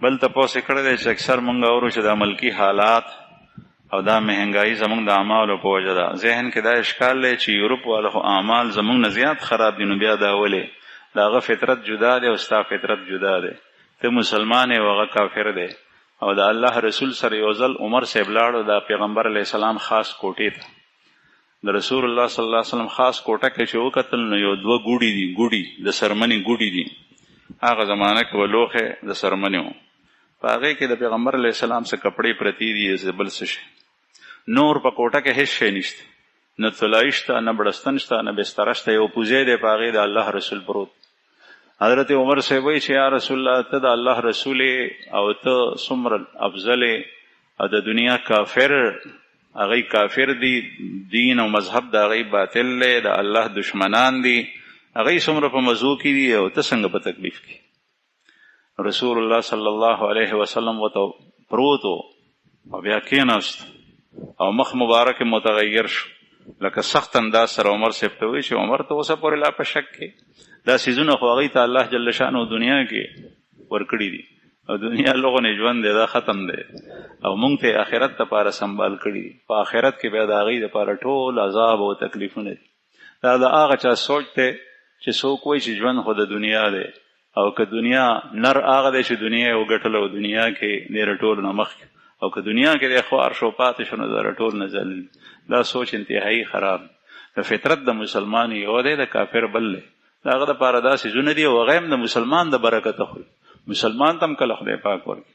بل تپوس یې کړی دی چې اکثر مونږ اورو چې دا ملکي حالات او دا مهنګایي زمونږ د اعمالو په وجه ده. ذهن کې دا اشکال دی چې یورپ والا خو اعمال زمونږ نه زیات خراب دي، نو بیا دا ولې د هغه فطرت جدا دی او ستا فطرت جدا دی. ته مسلمان یې او هغه کافر دی. او د الله رسول سره یو ځل عمر صاحب لاړو د پیغمبر علیه السلام خاص کوټې ته. د رسول الله صلی الله علیه وسلم خاص کوټه کې چې وکتل نو یو دوه ګوډي دي، ګوډي د سرمنې ګوډي دي. هغه زمانه کې ولوخه د سرمنې و، په هغې کې د پیغمبر علیه السلام څه کپړې پرتې دي، بل څه شي نور په کوټه کې هیڅ شی نشته، نه طلایي شته، نه بړستن شته، نه بستره شته، یو پوزی دی په هغې د الله رسول پروت. حضرت عمر صاحب وایي چې یا رسول الله ته د الله رسول او ته څومره افضل او د دنیا کافر، هغوی کافر دي، دین او مذهب د هغوی باطل دی، د الله دشمنان دي، هغوی څومره په مزو کې دي او ته څنګه په تکلیف کې. رسول الله صلی الله علیه وسلم ورته پروت و او بیا کېناست او مخ مبارک متغیر شو، لکه سخت انداز سره عمر صاحب ته وایي چې عمر ته اوسه پورې لا په شک کې دا څیزونه خو هغوی ته الله جل شانه دنیا کې ورکړي دي او دنیا لغونې ژوند دی، دا ختم دی او موږ ته آخرت دپاره سنبال کړي دي. په آخرت کې بیا د هغوی دپاره ټول عذاب او تکلیفونه دي. دا د هغه چا سوچ دی چې څوک وایي چې ژوند خو د دنیا دی او که دنیا نر هغه دی چې دنیا یې وګټله او دنیا کې دی رټول نه مخکې، او که دنیا کې دی خوار شو پاتې شو نو د رټول نه ځلل. دا سوچ انتهایی خراب. د فطرت د مسلمان یو دی، د کافر بل دی. د هغه دپاره دا څیزونه دي او هغه هم د مسلمان د برکته خوري. مسلمان ته هم کله خدای پاک ورکړي.